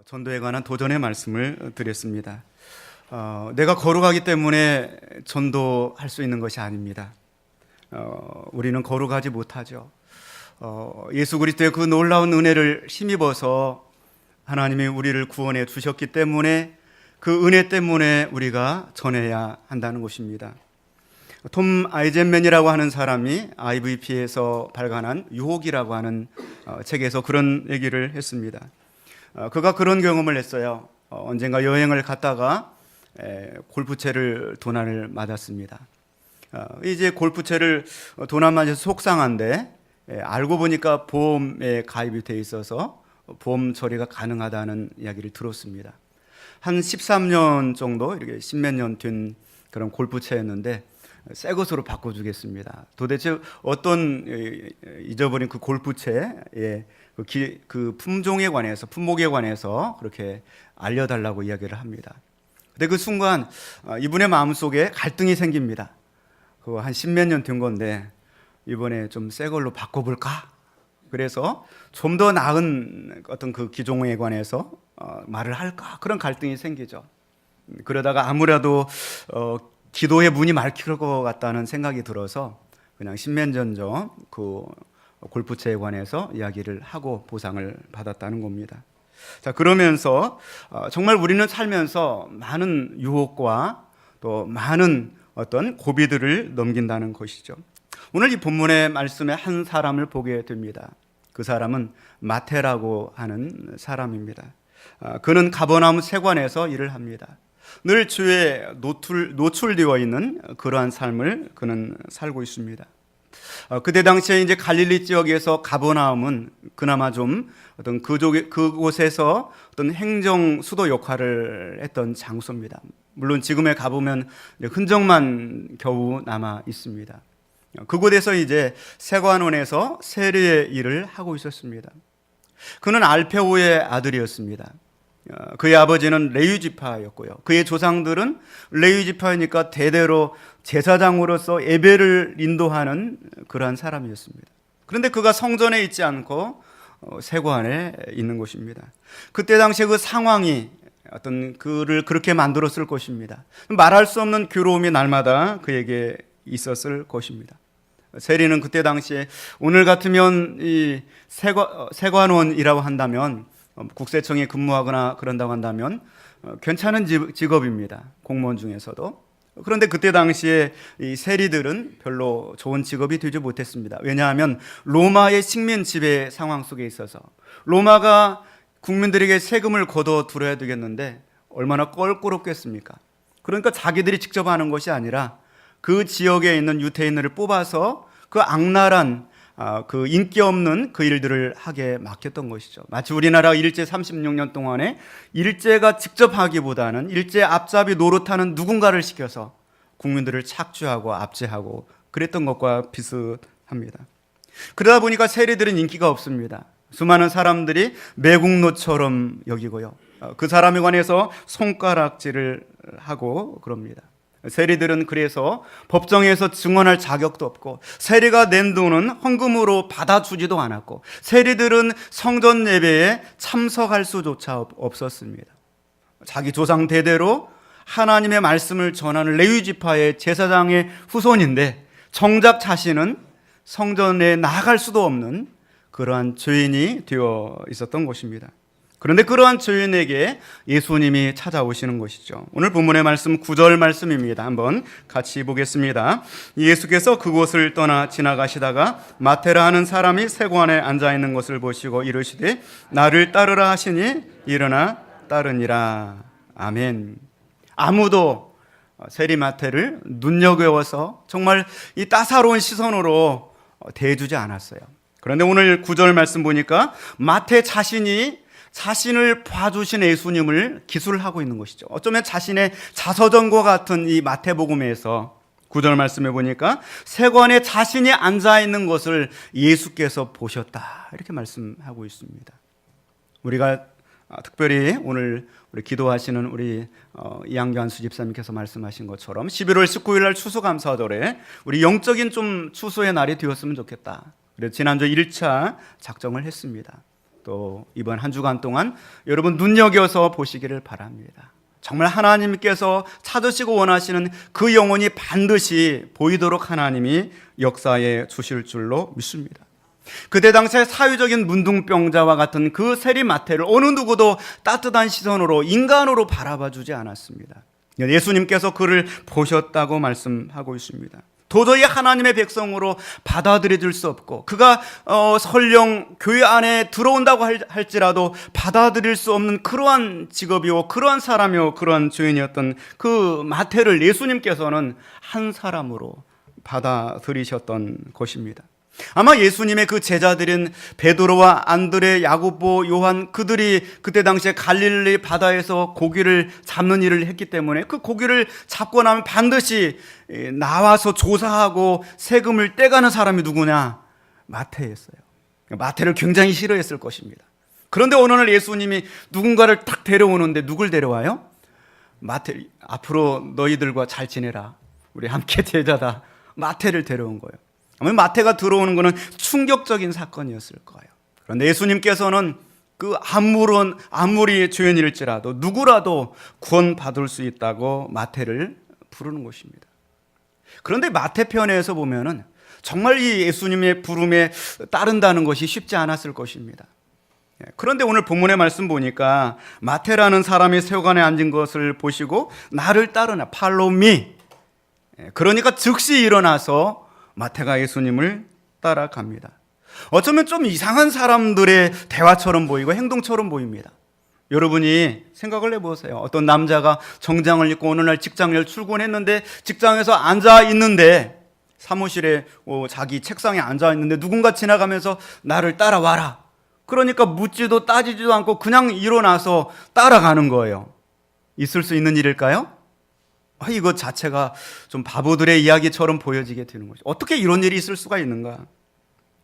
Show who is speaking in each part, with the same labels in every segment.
Speaker 1: 전도에 관한 도전의 말씀을 드렸습니다. 내가 거룩하기 때문에 전도할 수 있는 것이 아닙니다. 우리는 거룩하지 못하죠. 예수 그리스도의 그 놀라운 은혜를 힘입어서 하나님이 우리를 구원해 주셨기 때문에 그 은혜 때문에 우리가 전해야 한다는 것입니다. 톰 아이젠맨이라고 하는 사람이 IVP에서 발간한 유혹이라고 하는 책에서 그런 얘기를 했습니다. 그가 그런 경험을 했어요. 언젠가 여행을 갔다가 골프채를 도난을 맞았습니다. 이제 골프채를 도난 맞아서 속상한데 알고 보니까 보험에 가입이 돼 있어서 보험 처리가 가능하다는 이야기를 들었습니다. 한 13년 정도 이렇게 십몇 년 된 그런 골프채였는데 새 것으로 바꿔주겠습니다. 도대체 어떤 잊어버린 그 골프채의 그 품종에 관해서, 품목에 관해서 그렇게 알려달라고 이야기를 합니다. 근데 그 순간 이분의 마음속에 갈등이 생깁니다. 그거 한 십몇 년 된 건데 이번에 좀 새 걸로 바꿔볼까? 그래서 좀 더 나은 어떤 그 기종에 관해서 말을 할까? 그런 갈등이 생기죠. 그러다가 아무래도 기도의 문이 막힐 것 같다는 생각이 들어서 그냥 십몇 년 전 그 골프채에 관해서 이야기를 하고 보상을 받았다는 겁니다. 자, 그러면서 정말 우리는 살면서 많은 유혹과 또 많은 어떤 고비들을 넘긴다는 것이죠. 오늘 이 본문의 말씀에 한 사람을 보게 됩니다. 그 사람은 마태라고 하는 사람입니다. 그는 가버나움 세관에서 일을 합니다. 늘 주에 노출되어 있는 그러한 삶을 그는 살고 있습니다. 그때 당시에 이제 갈릴리 지역에서 가버나움은 그나마 좀 어떤 그곳에서 어떤 행정 수도 역할을 했던 장소입니다. 물론 지금에 가보면 흔적만 겨우 남아 있습니다. 그곳에서 이제 세관원에서 세리의 일을 하고 있었습니다. 그는 알페오의 아들이었습니다. 그의 아버지는 레위 지파였고요. 그의 조상들은 레위 지파이니까 대대로 제사장으로서 예배를 인도하는 그러한 사람이었습니다. 그런데 그가 성전에 있지 않고 세관에 있는 것입니다. 그때 당시에 그 상황이 어떤 그를 그렇게 만들었을 것입니다. 말할 수 없는 괴로움이 날마다 그에게 있었을 것입니다. 세리는 그때 당시에 오늘 같으면 이 세관원이라고 한다면 국세청에 근무하거나 그런다고 한다면 괜찮은 직업입니다. 공무원 중에서도. 그런데 그때 당시에 이 세리들은 별로 좋은 직업이 되지 못했습니다. 왜냐하면 로마의 식민 지배 상황 속에 있어서 로마가 국민들에게 세금을 걷어 들어야 되겠는데 얼마나 껄끄럽겠습니까? 그러니까 자기들이 직접 하는 것이 아니라 그 지역에 있는 유태인들을 뽑아서 그 악랄한 그 인기 없는 그 일들을 하게 맡겼던 것이죠. 마치 우리나라 일제 36년 동안에 일제가 직접 하기보다는 일제 앞잡이 노릇하는 누군가를 시켜서 국민들을 착취하고 압제하고 그랬던 것과 비슷합니다. 그러다 보니까 세리들은 인기가 없습니다. 수많은 사람들이 매국노처럼 여기고요. 그 사람에 관해서 손가락질을 하고 그럽니다. 세리들은 그래서 법정에서 증언할 자격도 없고 세리가 낸 돈은 헌금으로 받아주지도 않았고 세리들은 성전 예배에 참석할 수조차 없었습니다. 자기 조상 대대로 하나님의 말씀을 전하는 레위 지파의 제사장의 후손인데 정작 자신은 성전에 나아갈 수도 없는 그러한 죄인이 되어 있었던 것입니다. 그런데 그러한 죄인에게 예수님이 찾아오시는 것이죠. 오늘 본문의 말씀 9절 말씀입니다. 한번 같이 보겠습니다. 예수께서 그곳을 떠나 지나가시다가 마태라 하는 사람이 세관에 앉아있는 것을 보시고 이르시되 나를 따르라 하시니 일어나 따르니라. 아멘. 아무도 세리 마태를 눈여겨서 정말 이 따사로운 시선으로 대해주지 않았어요. 그런데 오늘 9절 말씀 보니까 마태 자신을 봐주신 예수님을 기술하고 있는 것이죠. 어쩌면 자신의 자서전과 같은 이 마태복음에서 9절 말씀에 보니까 세관에 자신이 앉아있는 것을 예수께서 보셨다 이렇게 말씀하고 있습니다. 우리가 특별히 오늘 우리 기도하시는 우리 이양교한 수집사님께서 말씀하신 것처럼 11월 19일 날 추수감사절에 우리 영적인 좀 추수의 날이 되었으면 좋겠다. 그래서 지난주 1차 작정을 했습니다. 또 이번 한 주간 동안 여러분 눈여겨서 보시기를 바랍니다. 정말 하나님께서 찾으시고 원하시는 그 영혼이 반드시 보이도록 하나님이 역사해 주실 줄로 믿습니다. 그때 당시에 사회적인 문둥병자와 같은 그 세리 마태를 어느 누구도 따뜻한 시선으로 인간으로 바라봐 주지 않았습니다. 예수님께서 그를 보셨다고 말씀하고 있습니다. 도저히 하나님의 백성으로 받아들여질 수 없고 그가 설령 교회 안에 들어온다고 할지라도 받아들일 수 없는 그러한 직업이요 그러한 사람이요 그러한 죄인이었던 그 마태를 예수님께서는 한 사람으로 받아들이셨던 것입니다. 아마 예수님의 그 제자들인 베드로와 안드레, 야고보, 요한 그들이 그때 당시에 갈릴리 바다에서 고기를 잡는 일을 했기 때문에 그 고기를 잡고 나면 반드시 나와서 조사하고 세금을 떼가는 사람이 누구냐? 마태였어요. 마태를 굉장히 싫어했을 것입니다. 그런데 어느 날 예수님이 누군가를 딱 데려오는데 누굴 데려와요? 마태, 앞으로 너희들과 잘 지내라. 우리 함께 제자다. 마태를 데려온 거예요. 아마 마태가 들어오는 것은 충격적인 사건이었을 거예요. 그런데 예수님께서는 그 아무리 죄인일지라도 누구라도 구원받을 수 있다고 마태를 부르는 것입니다. 그런데 마태 편에서 보면은 정말 이 예수님의 부름에 따른다는 것이 쉽지 않았을 것입니다. 그런데 오늘 본문의 말씀 보니까 마태라는 사람이 세관에 앉은 것을 보시고 나를 따르라, 팔로우 미. 그러니까 즉시 일어나서 마태가 예수님을 따라갑니다. 어쩌면 좀 이상한 사람들의 대화처럼 보이고 행동처럼 보입니다. 여러분이 생각을 해보세요. 어떤 남자가 정장을 입고 어느 날 직장을 출근했는데 직장에서 앉아 있는데 사무실에 자기 책상에 앉아 있는데 누군가 지나가면서 나를 따라와라. 그러니까 묻지도 따지지도 않고 그냥 일어나서 따라가는 거예요. 있을 수 있는 일일까요? 이거 자체가 좀 바보들의 이야기처럼 보여지게 되는 거죠. 어떻게 이런 일이 있을 수가 있는가?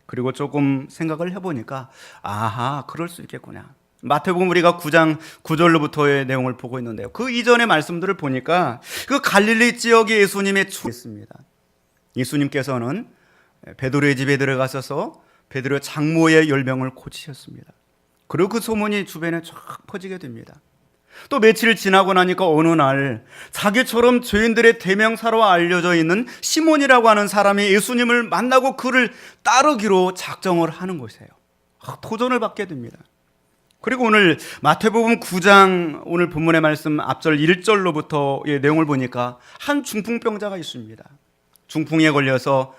Speaker 1: 그리고 조금 생각을 해보니까 아하, 그럴 수 있겠구나. 마태복음 우리가 9장 9절로부터의 내용을 보고 있는데요. 그 이전의 말씀들을 보니까 그 갈릴리 지역에 예수님의 있습니다. 예수님께서는 베드로의 집에 들어가셔서 베드로의 장모의 열병을 고치셨습니다. 그리고 그 소문이 주변에 쫙 퍼지게 됩니다. 또 며칠 지나고 나니까 어느 날 자기처럼 죄인들의 대명사로 알려져 있는 시몬이라고 하는 사람이 예수님을 만나고 그를 따르기로 작정을 하는 것이에요. 도전을 받게 됩니다. 그리고 오늘 마태복음 9장 오늘 본문의 말씀 앞절 1절로부터의 내용을 보니까 한 중풍병자가 있습니다. 중풍에 걸려서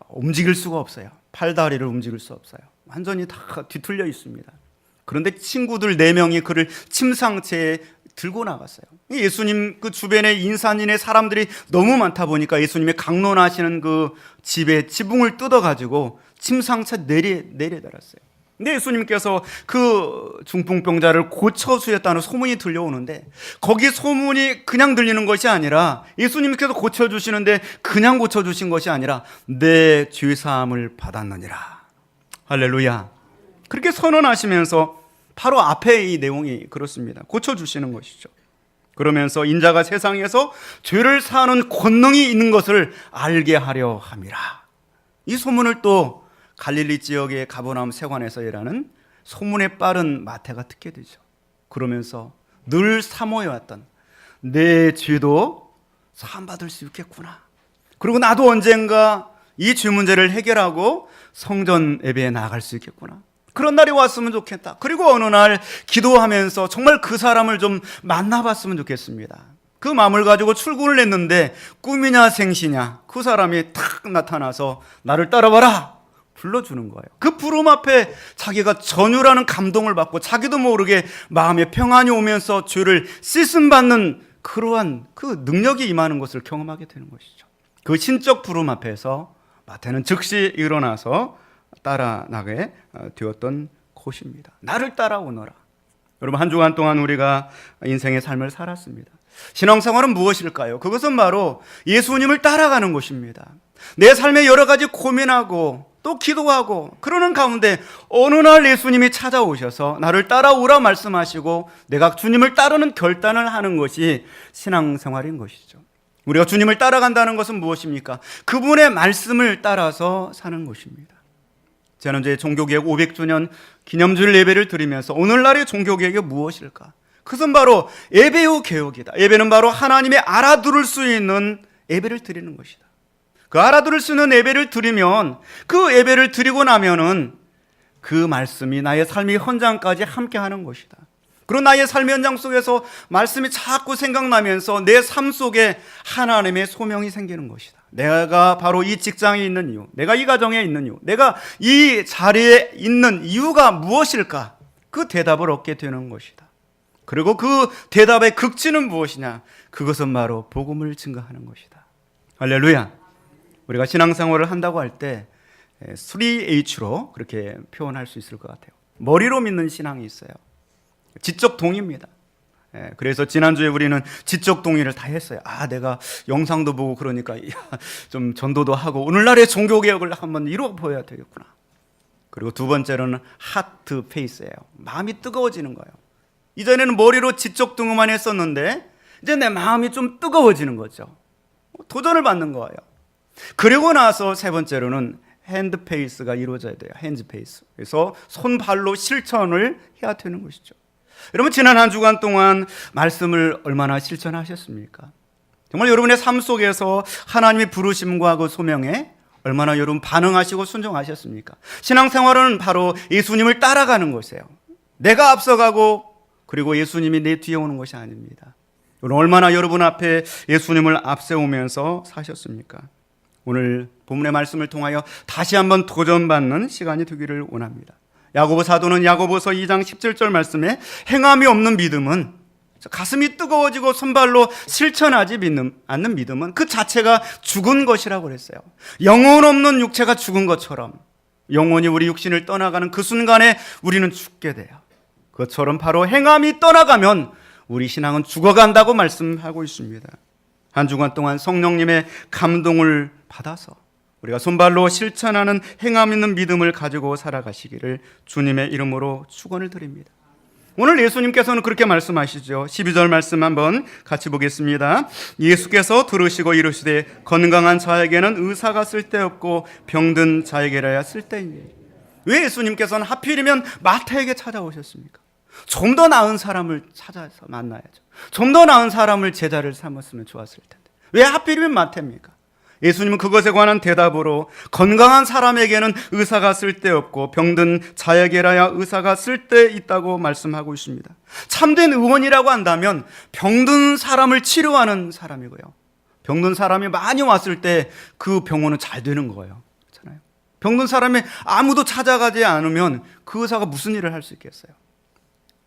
Speaker 1: 움직일 수가 없어요. 팔다리를 움직일 수 없어요. 완전히 다 뒤틀려 있습니다. 그런데 친구들 4명이 그를 침상체에 들고 나갔어요. 예수님 그 주변에 인산인의 사람들이 너무 많다 보니까 예수님의 강론하시는 그 집에 지붕을 뜯어가지고 침상체 내려달았어요. 근데 예수님께서 그 중풍병자를 고쳐주셨다는 소문이 들려오는데 거기 소문이 그냥 들리는 것이 아니라 예수님께서 고쳐주시는데 그냥 고쳐주신 것이 아니라 내 죄사함을 받았느니라. 할렐루야. 그렇게 선언하시면서 바로 앞에 이 내용이 그렇습니다. 고쳐주시는 것이죠. 그러면서 인자가 세상에서 죄를 사하는 권능이 있는 것을 알게 하려 함이라. 이 소문을 또 갈릴리 지역의 가버나움 세관에서 일하는 소문에 빠른 마태가 듣게 되죠. 그러면서 늘 사모해왔던 내 죄도 사함받을 수 있겠구나. 그리고 나도 언젠가 이 죄 문제를 해결하고 성전 예배에 나아갈 수 있겠구나. 그런 날이 왔으면 좋겠다. 그리고 어느 날 기도하면서 정말 그 사람을 좀 만나봤으면 좋겠습니다. 그 마음을 가지고 출근을 했는데 꿈이냐 생시냐 그 사람이 탁 나타나서 나를 따라와라 불러주는 거예요. 그 부름 앞에 자기가 전율하는 감동을 받고 자기도 모르게 마음에 평안이 오면서 죄를 씻음받는 그러한 그 능력이 임하는 것을 경험하게 되는 것이죠. 그 신적 부름 앞에서 마태는 즉시 일어나서 따라 나게 되었던 곳입니다. 나를 따라오너라. 여러분 한 주간 동안 우리가 인생의 삶을 살았습니다. 신앙생활은 무엇일까요? 그것은 바로 예수님을 따라가는 것입니다. 내 삶에 여러 가지 고민하고 또 기도하고 그러는 가운데 어느 날 예수님이 찾아오셔서 나를 따라오라 말씀하시고 내가 주님을 따르는 결단을 하는 것이 신앙생활인 것이죠. 우리가 주님을 따라간다는 것은 무엇입니까? 그분의 말씀을 따라서 사는 것입니다. 지난주에 종교개혁 500주년 기념주일 예배를 드리면서 오늘날의 종교개혁이 무엇일까? 그것은 바로 예배의 개혁이다. 예배는 바로 하나님의 알아들을 수 있는 예배를 드리는 것이다. 그 알아들을 수 있는 예배를 드리면, 그 예배를 드리고 나면은 그 말씀이 나의 삶의 현장까지 함께 하는 것이다. 그리고 나의 삶의 현장 속에서 말씀이 자꾸 생각나면서 내 삶 속에 하나님의 소명이 생기는 것이다. 내가 바로 이 직장에 있는 이유, 내가 이 가정에 있는 이유, 내가 이 자리에 있는 이유가 무엇일까? 그 대답을 얻게 되는 것이다. 그리고 그 대답의 극치는 무엇이냐? 그것은 바로 복음을 증거하는 것이다. 할렐루야. 우리가 신앙생활을 한다고 할 때 3H로 그렇게 표현할 수 있을 것 같아요. 머리로 믿는 신앙이 있어요. 지적 동의입니다. 그래서 지난주에 우리는 지적 동의를 다 했어요. 내가 영상도 보고 그러니까 좀 전도도 하고 오늘날의 종교개혁을 한번 이루어 보여야 되겠구나. 그리고 두 번째로는 하트 페이스예요. 마음이 뜨거워지는 거예요. 이전에는 머리로 지적 동의만 했었는데 이제 내 마음이 좀 뜨거워지는 거죠. 도전을 받는 거예요. 그리고 나서 세 번째로는 핸드 페이스가 이루어져야 돼요. 핸즈 페이스. 그래서 손발로 실천을 해야 되는 것이죠. 여러분, 지난 한 주간 동안 말씀을 얼마나 실천하셨습니까? 정말 여러분의 삶 속에서 하나님의 부르심과 그 소명에 얼마나 여러분 반응하시고 순종하셨습니까? 신앙생활은 바로 예수님을 따라가는 것이에요. 내가 앞서가고 그리고 예수님이 내 뒤에 오는 것이 아닙니다. 얼마나 여러분 앞에 예수님을 앞세우면서 사셨습니까? 오늘 본문의 말씀을 통하여 다시 한번 도전받는 시간이 되기를 원합니다. 야고보 사도는 야고보서 2장 17절 말씀에 행함이 없는 믿음은, 가슴이 뜨거워지고 손발로 실천하지 않는 믿음은 그 자체가 죽은 것이라고 그랬어요. 영혼 없는 육체가 죽은 것처럼 영혼이 우리 육신을 떠나가는 그 순간에 우리는 죽게 돼요. 그것처럼 바로 행함이 떠나가면 우리 신앙은 죽어간다고 말씀하고 있습니다. 한 주간 동안 성령님의 감동을 받아서 우리가 손발로 실천하는 행함 있는 믿음을 가지고 살아가시기를 주님의 이름으로 축원을 드립니다. 오늘 예수님께서는 그렇게 말씀하시죠. 12절 말씀 한번 같이 보겠습니다. 예수께서 들으시고 이르시되 건강한 자에게는 의사가 쓸데없고 병든 자에게라야 쓸데있니. 왜 예수님께서는 하필이면 마태에게 찾아오셨습니까? 좀 더 나은 사람을 찾아서 만나야죠. 좀 더 나은 사람을 제자를 삼았으면 좋았을 텐데 왜 하필이면 마태입니까? 예수님은 그것에 관한 대답으로 건강한 사람에게는 의사가 쓸데없고 병든 자에게라야 의사가 쓸데있다고 말씀하고 있습니다. 참된 의원이라고 한다면 병든 사람을 치료하는 사람이고요. 병든 사람이 많이 왔을 때 그 병원은 잘 되는 거예요. 그렇잖아요. 병든 사람이 아무도 찾아가지 않으면 그 의사가 무슨 일을 할 수 있겠어요?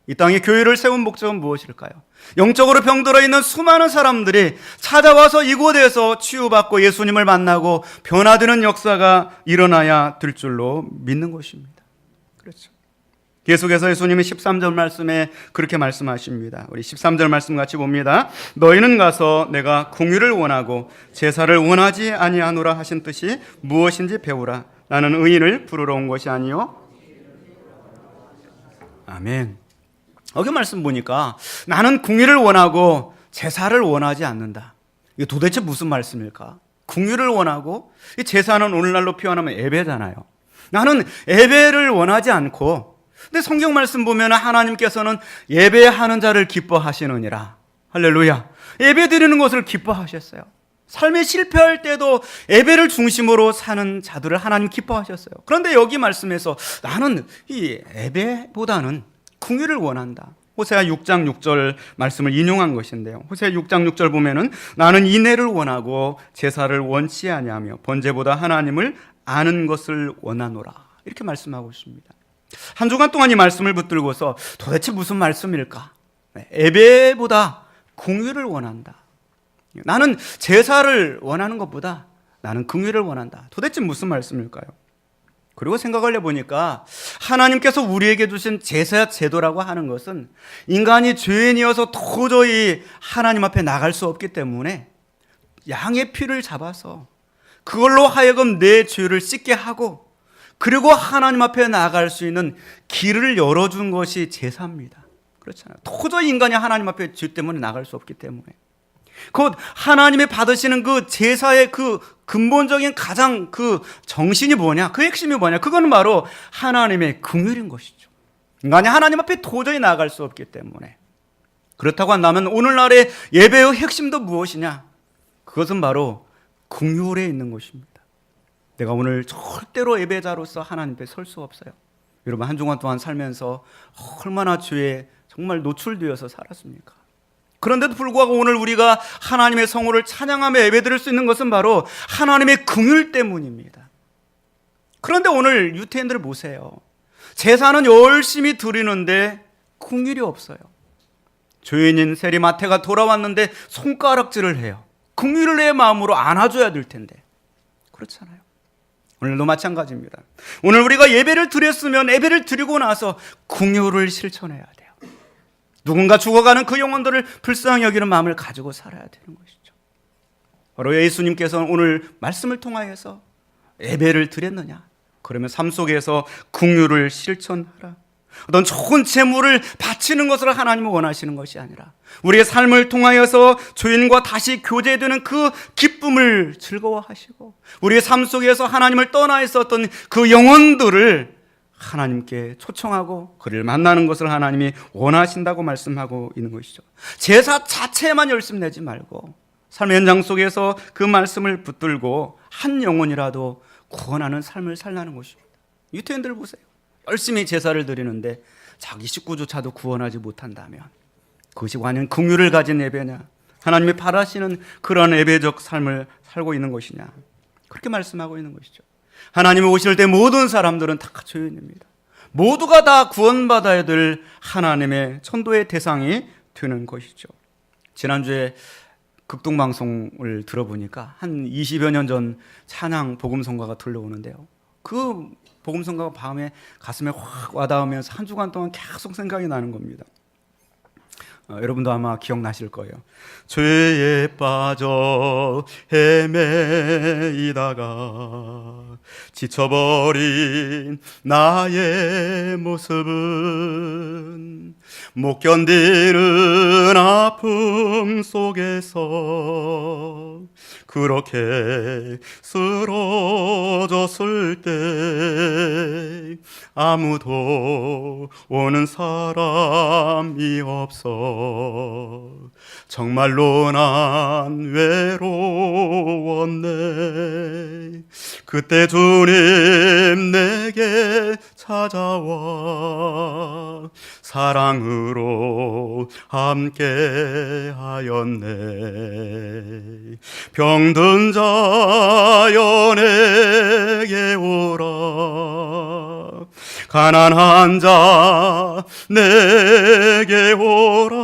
Speaker 1: 이 땅에 교회를 세운 목적은 무엇일까요? 영적으로 병들어 있는 수많은 사람들이 찾아와서 이곳에서 치유받고 예수님을 만나고 변화되는 역사가 일어나야 될 줄로 믿는 것입니다. 그렇죠. 계속해서 예수님이 13절 말씀에 그렇게 말씀하십니다. 우리 13절 말씀 같이 봅니다. 너희는 가서 내가 공의를 원하고 제사를 원하지 아니하노라 하신 뜻이 무엇인지 배우라. 나는 의인을 부르러 온 것이 아니요. 아멘. 여기 말씀 보니까 나는 공의를 원하고 제사를 원하지 않는다. 이게 도대체 무슨 말씀일까? 공의를 원하고, 이 제사는 오늘날로 표현하면 예배잖아요. 나는 예배를 원하지 않고, 근데 성경 말씀 보면 하나님께서는 예배하는 자를 기뻐하시느니라. 할렐루야. 예배 드리는 것을 기뻐하셨어요. 삶에 실패할 때도 예배를 중심으로 사는 자들을 하나님 기뻐하셨어요. 그런데 여기 말씀에서 나는 이 예배보다는 공의를 원한다. 호세아 6장 6절 말씀을 인용한 것인데요. 호세아 6장 6절 보면은 나는 인애를 원하고 제사를 원치 아니하며 번제보다 하나님을 아는 것을 원하노라. 이렇게 말씀하고 있습니다. 한 주간 동안 이 말씀을 붙들고서 도대체 무슨 말씀일까? 예배보다 공의를 원한다. 나는 제사를 원하는 것보다 나는 공의를 원한다. 도대체 무슨 말씀일까요? 그리고 생각을 해보니까 하나님께서 우리에게 주신 제사 제도라고 하는 것은 인간이 죄인이어서 도저히 하나님 앞에 나갈 수 없기 때문에 양의 피를 잡아서 그걸로 하여금 내 죄를 씻게 하고 그리고 하나님 앞에 나갈 수 있는 길을 열어준 것이 제사입니다. 그렇잖아요. 도저히 인간이 하나님 앞에 죄 때문에 나갈 수 없기 때문에. 곧 하나님이 받으시는 그 제사의 그 근본적인 가장 그 정신이 뭐냐? 그 핵심이 뭐냐? 그거는 바로 하나님의 긍휼인 것이죠. 인간이 하나님 앞에 도저히 나아갈 수 없기 때문에. 그렇다고 한다면 오늘날의 예배의 핵심도 무엇이냐? 그것은 바로 긍휼에 있는 것입니다. 내가 오늘 절대로 예배자로서 하나님 앞에 설 수 없어요. 여러분 한 주간 동안 살면서 얼마나 죄에 정말 노출되어서 살았습니까? 그런데도 불구하고 오늘 우리가 하나님의 성호를 찬양하며 예배드릴 수 있는 것은 바로 하나님의 긍휼 때문입니다. 그런데 오늘 유태인들을 보세요. 제사는 열심히 드리는데 긍휼이 없어요. 죄인인 세리마태가 돌아왔는데 손가락질을 해요. 긍휼을 내 마음으로 안아줘야 될 텐데 그렇잖아요. 오늘도 마찬가지입니다. 오늘 우리가 예배를 드렸으면 예배를 드리고 나서 긍휼을 실천해야 돼요. 누군가 죽어가는 그 영혼들을 불쌍히 여기는 마음을 가지고 살아야 되는 것이죠. 바로 예수님께서는 오늘 말씀을 통하여서 예배를 드렸느냐? 그러면 삶 속에서 긍휼을 실천하라. 어떤 좋은 재물을 바치는 것을 하나님은 원하시는 것이 아니라 우리의 삶을 통하여서 주인과 다시 교제되는 그 기쁨을 즐거워하시고 우리의 삶 속에서 하나님을 떠나 있었던 그 영혼들을 하나님께 초청하고 그를 만나는 것을 하나님이 원하신다고 말씀하고 있는 것이죠. 제사 자체에만 열심 내지 말고 삶의 현장 속에서 그 말씀을 붙들고 한 영혼이라도 구원하는 삶을 살라는 것입니다. 유태인들 보세요. 열심히 제사를 드리는데 자기 식구조차도 구원하지 못한다면 그것이 과연 긍휼을 가진 예배냐? 하나님이 바라시는 그런 예배적 삶을 살고 있는 것이냐? 그렇게 말씀하고 있는 것이죠. 하나님이 오실 때 모든 사람들은 다 죄인입니다. 모두가 다 구원받아야 될 하나님의 천도의 대상이 되는 것이죠. 지난주에 극동방송을 들어보니까 한 20여 년 전 찬양 복음성가가 들려오는데요. 그 복음성가가 밤에 가슴에 확 와닿으면서 한 주간 동안 계속 생각이 나는 겁니다. 여러분도 아마 기억나실 거예요. 죄에 빠져 헤매이다가 지쳐버린 나의 모습은 못 견디는 아픔 속에서 그렇게 쓰러졌을 때 아무도 오는 사람이 없어 정말로 난 외로웠네. 그때 주님 내게 찾아와 사랑으로 함께 하였네. 병든 자여 내게 오라. 가난한 자 내게 오라.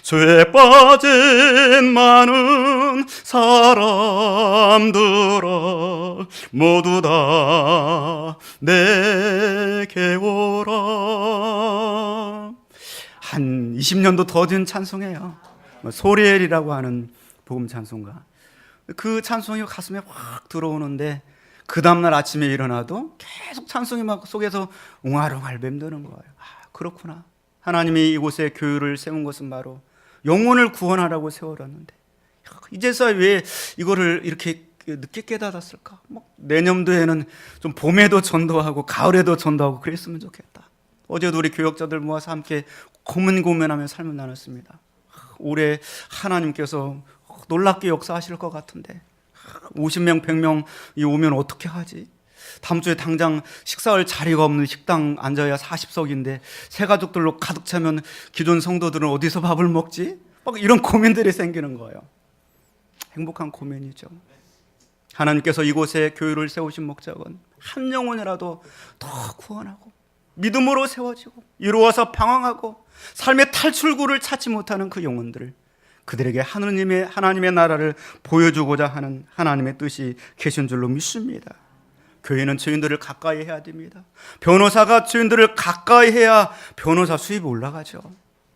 Speaker 1: 죄에 빠진 많은 사람들아 모두 다 내게 오라. 한 20년도 더 된 찬송이에요. 소리엘이라고 하는 복음 찬송가. 그 찬송이 가슴에 확 들어오는데 그 다음날 아침에 일어나도 계속 찬송이 막 속에서 웅알웅알 맴도는 거예요. 그렇구나. 하나님이 이곳에 교회를 세운 것은 바로 영혼을 구원하라고 세워놨는데 이제서 왜 이거를 이렇게 늦게 깨달았을까? 내년도에는 좀 봄에도 전도하고 가을에도 전도하고 그랬으면 좋겠다. 어제도 우리 교역자들 모아서 함께 고민하며 삶을 나눴습니다. 올해 하나님께서 놀랍게 역사하실 것 같은데 50명, 100명이 오면 어떻게 하지? 다음 주에 당장 식사할 자리가 없는 식당 앉아야 40석인데 새 가족들로 가득 차면 기존 성도들은 어디서 밥을 먹지? 막 이런 고민들이 생기는 거예요. 행복한 고민이죠. 하나님께서 이곳에 교회를 세우신 목적은 한 영혼이라도 더 구원하고 믿음으로 세워지고 이루어서 방황하고 삶의 탈출구를 찾지 못하는 그 영혼들을 그들에게 하나님의 나라를 보여주고자 하는 하나님의 뜻이 계신 줄로 믿습니다. 교회는 죄인들을 가까이 해야 됩니다. 변호사가 죄인들을 가까이 해야 변호사 수입이 올라가죠.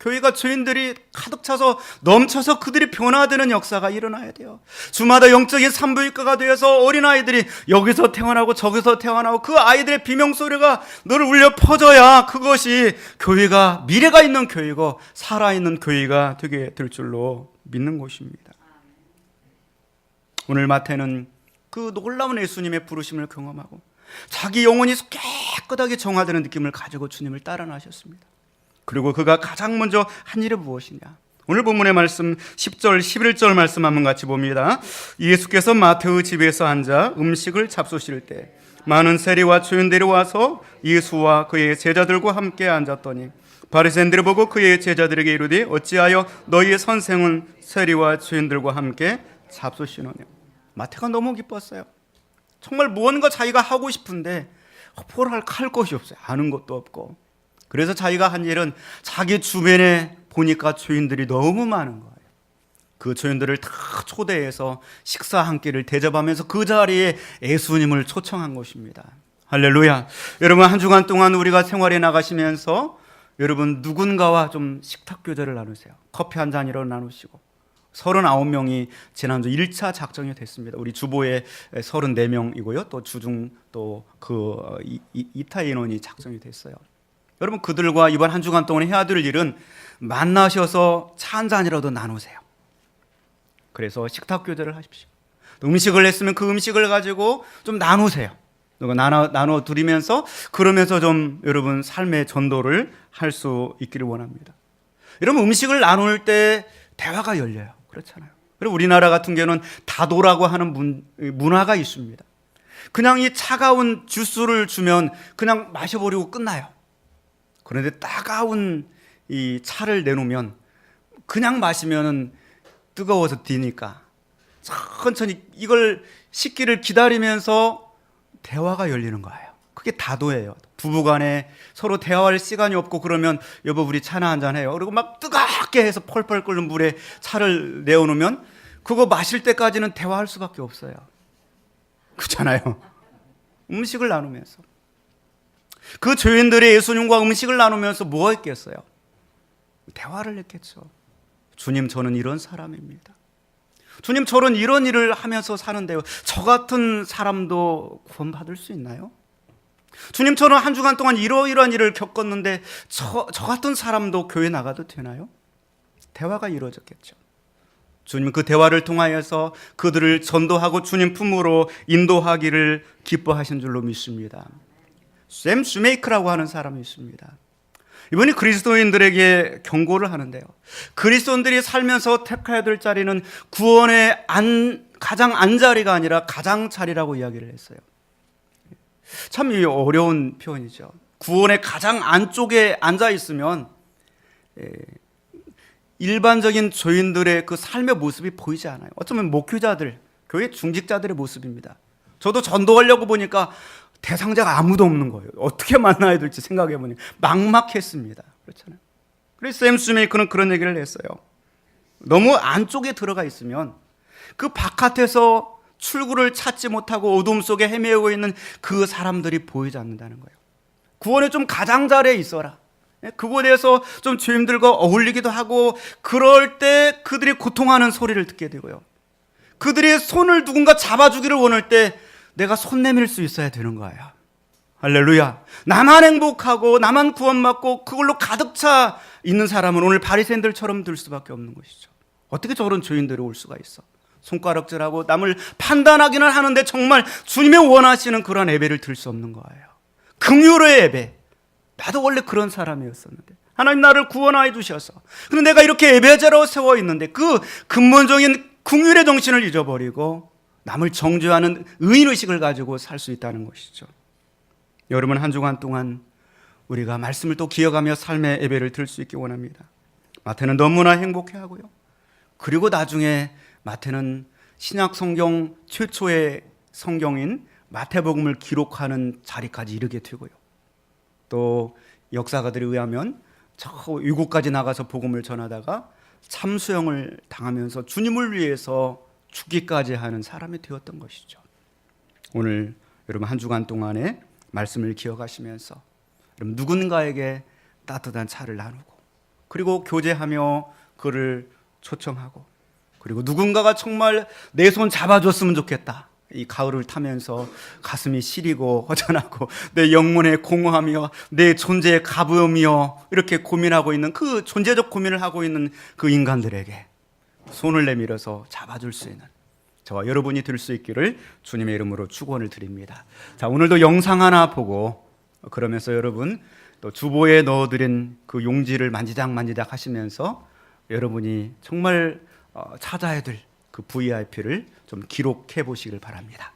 Speaker 1: 교회가 죄인들이 가득 차서 넘쳐서 그들이 변화되는 역사가 일어나야 돼요. 주마다 영적인 산부인과가 되어서 어린아이들이 여기서 태어나고 저기서 태어나고 그 아이들의 비명소리가 늘 울려 퍼져야 그것이 교회가 미래가 있는 교회고 살아있는 교회가 되게 될 줄로 믿는 것입니다. 오늘 마태는 그 놀라운 예수님의 부르심을 경험하고 자기 영혼이 깨끗하게 정화되는 느낌을 가지고 주님을 따라 나셨습니다. 그리고 그가 가장 먼저 한 일이 무엇이냐? 오늘 본문의 말씀 10절 11절 말씀 한번 같이 봅니다. 예수께서 마태의 집에서 앉아 음식을 잡수실 때 많은 세리와 죄인들이 와서 예수와 그의 제자들과 함께 앉았더니 바리새인들을 보고 그의 제자들에게 이르되 어찌하여 너희의 선생은 세리와 죄인들과 함께 잡수시느냐? 마태가 너무 기뻤어요. 정말 무언가 자기가 하고 싶은데 뭘 할 것이 없어요. 아는 것도 없고. 그래서 자기가 한 일은 자기 주변에 보니까 죄인들이 너무 많은 거예요. 그 죄인들을 다 초대해서 식사 한 끼를 대접하면서 그 자리에 예수님을 초청한 것입니다. 할렐루야. 여러분, 한 주간 동안 우리가 생활에 나가시면서 여러분 누군가와 좀 식탁 교제를 나누세요. 커피 한 잔이라도 나누시고. 39명이 지난주 1차 작정이 됐습니다. 우리 주보에 34명이고요. 또 주중 또 그 2타 인원이 작정이 됐어요. 여러분, 그들과 이번 한 주간 동안 해야 될 일은 만나셔서 차 한 잔이라도 나누세요. 그래서 식탁 교제를 하십시오. 음식을 했으면 그 음식을 가지고 좀 나누세요. 나눠 드리면서 그러면서 좀 여러분 삶의 전도를 할 수 있기를 원합니다. 여러분, 음식을 나눌 때 대화가 열려요. 그렇잖아요. 그리고 우리나라 같은 경우는 다도라고 하는 문화가 있습니다. 그냥 이 차가운 주스를 주면 그냥 마셔버리고 끝나요. 그런데 따가운 이 차를 내놓으면 그냥 마시면은 뜨거워서 뒤니까 천천히 이걸 식기를 기다리면서 대화가 열리는 거예요. 그게 다도예요. 부부간에 서로 대화할 시간이 없고 그러면 여보 우리 차나 한잔 해요. 그리고 막 뜨겁게 해서 펄펄 끓는 물에 차를 내어놓으면 그거 마실 때까지는 대화할 수밖에 없어요. 그렇잖아요. 음식을 나누면서 그 죄인들이 예수님과 음식을 나누면서 뭐 했겠어요? 대화를 했겠죠. 주님, 저는 이런 사람입니다. 주님, 저는 이런 일을 하면서 사는데요. 저 같은 사람도 구원받을 수 있나요? 주님, 저는 한 주간 동안 이러이러한 일을 겪었는데 저 같은 사람도 교회 나가도 되나요? 대화가 이루어졌겠죠. 주님, 그 대화를 통하여서 그들을 전도하고 주님 품으로 인도하기를 기뻐하신 줄로 믿습니다. 샘 슈메이크라고 하는 사람이 있습니다. 이분이 그리스도인들에게 경고를 하는데요. 그리스도인들이 살면서 택해야 될 자리는 구원의 가장 안자리가 아니라 가장자리라고 이야기를 했어요. 참 어려운 표현이죠. 구원의 가장 안쪽에 앉아 있으면 일반적인 죄인들의 그 삶의 모습이 보이지 않아요. 어쩌면 목회자들, 교회 중직자들의 모습입니다. 저도 전도하려고 보니까 대상자가 아무도 없는 거예요. 어떻게 만나야 될지 생각해 보니 막막했습니다. 그렇잖아요. 그래서 샘 스메이커는 그런 얘기를 했어요. 너무 안쪽에 들어가 있으면 그 바깥에서 출구를 찾지 못하고 어둠 속에 헤매고 있는 그 사람들이 보이지 않는다는 거예요. 구원의 좀 가장자리에 있어라. 그곳에서 좀 주님들과 어울리기도 하고 그럴 때 그들이 고통하는 소리를 듣게 되고요. 그들의 손을 누군가 잡아주기를 원할 때 내가 손 내밀 수 있어야 되는 거예요. 할렐루야. 나만 행복하고 나만 구원받고 그걸로 가득 차 있는 사람은 오늘 바리새인들처럼 될 수밖에 없는 것이죠. 어떻게 저런 죄인들이 올 수가 있어? 손가락질하고 남을 판단하기는 하는데 정말 주님이 원하시는 그런 예배를 드릴 수 없는 거예요. 긍휼의 예배. 나도 원래 그런 사람이었었는데 하나님 나를 구원하여 주셔서 그런데 내가 이렇게 예배자로 세워 있는데 그 근본적인 긍휼의 정신을 잊어버리고 남을 정죄하는 의인의식을 가지고 살 수 있다는 것이죠. 여러분, 한 주간 동안 우리가 말씀을 또 기억하며 삶의 예배를 드릴 수 있기 원합니다. 마태는 너무나 행복해하고요. 그리고 나중에 마태는 신약 성경 최초의 성경인 마태복음을 기록하는 자리까지 이르게 되고요. 또 역사가들에 의하면 저 유고까지 나가서 복음을 전하다가 참수형을 당하면서 주님을 위해서 죽기까지 하는 사람이 되었던 것이죠. 오늘 여러분 한 주간 동안의 말씀을 기억하시면서 여러분 누군가에게 따뜻한 차를 나누고 그리고 교제하며 그를 초청하고, 그리고 누군가가 정말 내 손 잡아줬으면 좋겠다. 이 가을을 타면서 가슴이 시리고 허전하고 내 영혼에 공허하며 내 존재에 가부으며 이렇게 고민하고 있는, 그 존재적 고민을 하고 있는 그 인간들에게 손을 내밀어서 잡아줄 수 있는 저와 여러분이 될 수 있기를 주님의 이름으로 축원을 드립니다. 자, 오늘도 영상 하나 보고 그러면서 여러분 또 주보에 넣어드린 그 용지를 만지작 하시면서 여러분이 정말 찾아야 될 그 VIP를 좀 기록해 보시길 바랍니다.